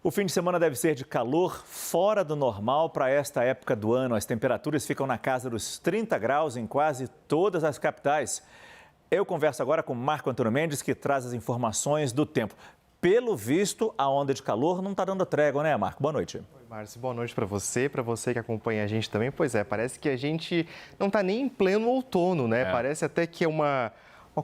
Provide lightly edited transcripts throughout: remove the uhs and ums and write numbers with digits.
O fim de semana deve ser de calor fora do normal para esta época do ano. As temperaturas ficam na casa dos 30 graus em quase todas as capitais. Eu converso agora com Marco Antônio Mendes, que traz as informações do tempo. Pelo visto, a onda de calor não está dando trégua, né, Marco? Boa noite. Oi, Márcio. Boa noite para você que acompanha a gente também. Pois é, parece que a gente não está nem em pleno outono, né? Parece até que é uma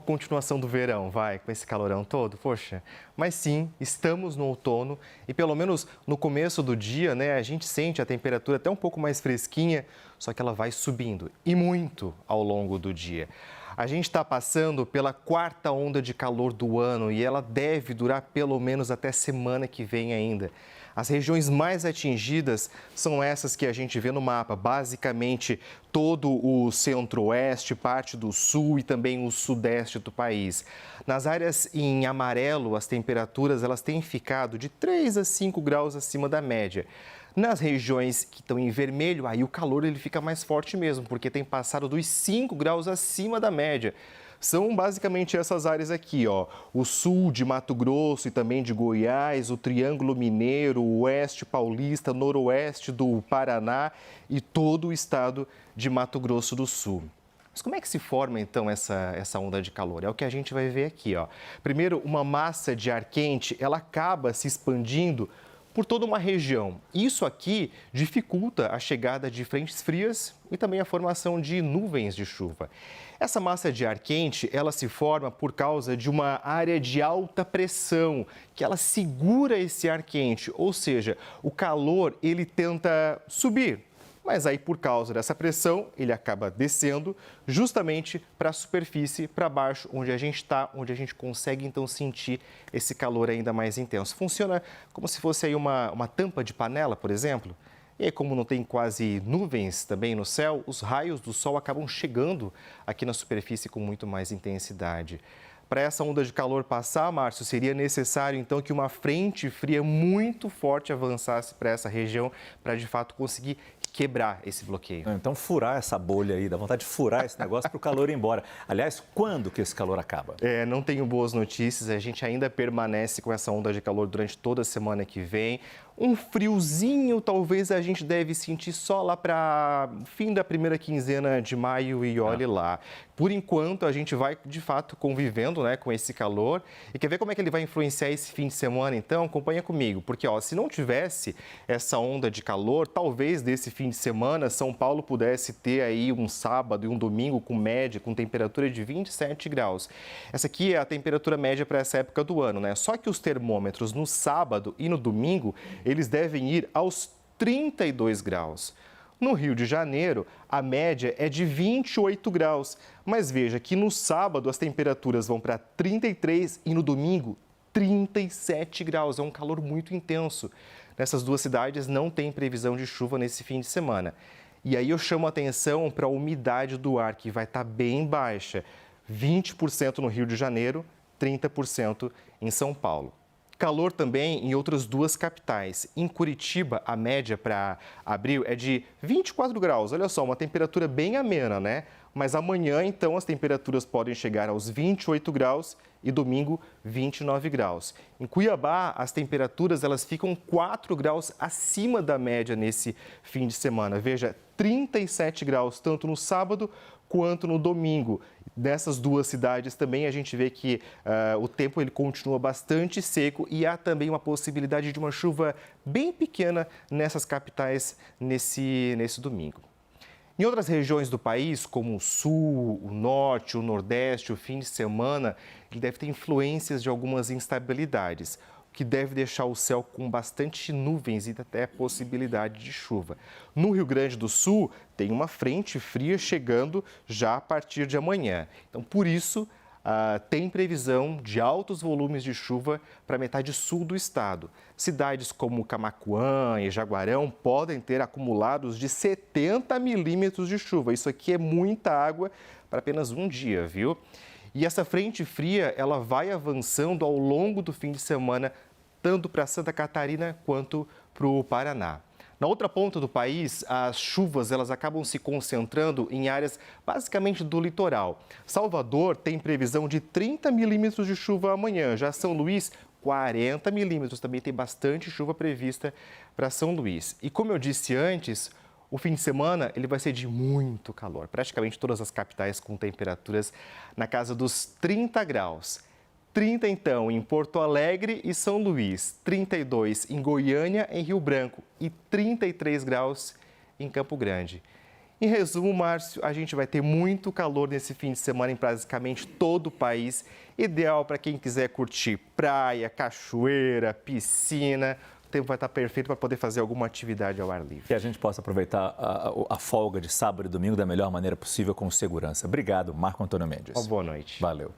continuação do verão, com esse calorão todo, poxa. Mas sim, estamos no outono e pelo menos no começo do dia, né, a gente sente a temperatura até um pouco mais fresquinha, só que ela vai subindo e muito ao longo do dia. A gente está passando pela quarta onda de calor do ano e ela deve durar pelo menos até semana que vem ainda. As regiões mais atingidas são essas que a gente vê no mapa, basicamente todo o centro-oeste, parte do sul e também o sudeste do país. Nas áreas em amarelo, as temperaturas elas têm ficado de 3 a 5 graus acima da média. Nas regiões que estão em vermelho, aí o calor ele fica mais forte mesmo, porque tem passado dos 5 graus acima da média. São basicamente essas áreas aqui, ó, o sul de Mato Grosso e também de Goiás, o Triângulo Mineiro, o oeste paulista, noroeste do Paraná e todo o estado de Mato Grosso do Sul. Mas como é que se forma, então, essa onda de calor? É o que a gente vai ver aqui, ó. Primeiro, uma massa de ar quente, ela acaba se expandindo por toda uma região. Isso aqui dificulta a chegada de frentes frias e também a formação de nuvens de chuva. Essa massa de ar quente, ela se forma por causa de uma área de alta pressão, que ela segura esse ar quente, ou seja, o calor ele tenta subir. Mas aí, por causa dessa pressão, ele acaba descendo justamente para a superfície, para baixo, onde a gente está, onde a gente consegue, então, sentir esse calor ainda mais intenso. Funciona como se fosse aí uma tampa de panela, por exemplo. E aí, como não tem quase nuvens também no céu, os raios do sol acabam chegando aqui na superfície com muito mais intensidade. Para essa onda de calor passar, Márcio, seria necessário, então, que uma frente fria muito forte avançasse para essa região para, de fato, conseguir quebrar esse bloqueio. Então, furar essa bolha aí, dá vontade de furar esse negócio para o calor ir embora. Aliás, quando que esse calor acaba? Não tenho boas notícias, a gente ainda permanece com essa onda de calor durante toda a semana que vem. Um friozinho talvez a gente deve sentir só lá para fim da primeira quinzena de maio e olhe lá. Por enquanto, a gente vai, de fato, convivendo, né, com esse calor. E quer ver como é que ele vai influenciar esse fim de semana? Então, acompanha comigo. Porque, ó, se não tivesse essa onda de calor, talvez desse fim de semana, São Paulo pudesse ter aí um sábado e um domingo com média, com temperatura de 27 graus. Essa aqui é a temperatura média para essa época do ano, né? Só que os termômetros no sábado e no domingo, eles devem ir aos 32 graus. No Rio de Janeiro, a média é de 28 graus. Mas veja que no sábado as temperaturas vão para 33 e no domingo 37 graus. É um calor muito intenso. Nessas duas cidades não tem previsão de chuva nesse fim de semana. E aí eu chamo a atenção para a umidade do ar, que vai estar bem baixa. 20% no Rio de Janeiro, 30% em São Paulo. Calor também em outras duas capitais. Em Curitiba, a média para abril é de 24 graus. Olha só, uma temperatura bem amena, né? Mas amanhã, então, as temperaturas podem chegar aos 28 graus e domingo 29 graus. Em Cuiabá, as temperaturas elas ficam 4 graus acima da média nesse fim de semana. Veja, 37 graus tanto no sábado quanto no domingo. Nessas duas cidades também a gente vê que o tempo ele continua bastante seco e há também uma possibilidade de uma chuva bem pequena nessas capitais nesse domingo. Em outras regiões do país, como o sul, o norte, o nordeste, o fim de semana, ele deve ter influências de algumas instabilidades, o que deve deixar o céu com bastante nuvens e até possibilidade de chuva. No Rio Grande do Sul, tem uma frente fria chegando já a partir de amanhã. Então, por isso, tem previsão de altos volumes de chuva para a metade sul do estado. Cidades como Camaquã e Jaguarão podem ter acumulados de 70 milímetros de chuva. Isso aqui é muita água para apenas um dia, viu? E essa frente fria, ela vai avançando ao longo do fim de semana, tanto para Santa Catarina quanto para o Paraná. Na outra ponta do país, as chuvas elas acabam se concentrando em áreas basicamente do litoral. Salvador tem previsão de 30 milímetros de chuva amanhã. Já São Luís, 40 milímetros. Também tem bastante chuva prevista para São Luís. E como eu disse antes, o fim de semana ele vai ser de muito calor. Praticamente todas as capitais com temperaturas na casa dos 30 graus. 30 então em Porto Alegre e São Luís, 32 em Goiânia, em Rio Branco e 33 graus em Campo Grande. Em resumo, Márcio, a gente vai ter muito calor nesse fim de semana em praticamente todo o país. Ideal para quem quiser curtir praia, cachoeira, piscina. O tempo vai estar perfeito para poder fazer alguma atividade ao ar livre. Que a gente possa aproveitar a folga de sábado e domingo da melhor maneira possível com segurança. Obrigado, Marco Antônio Mendes. Uma boa noite. Valeu.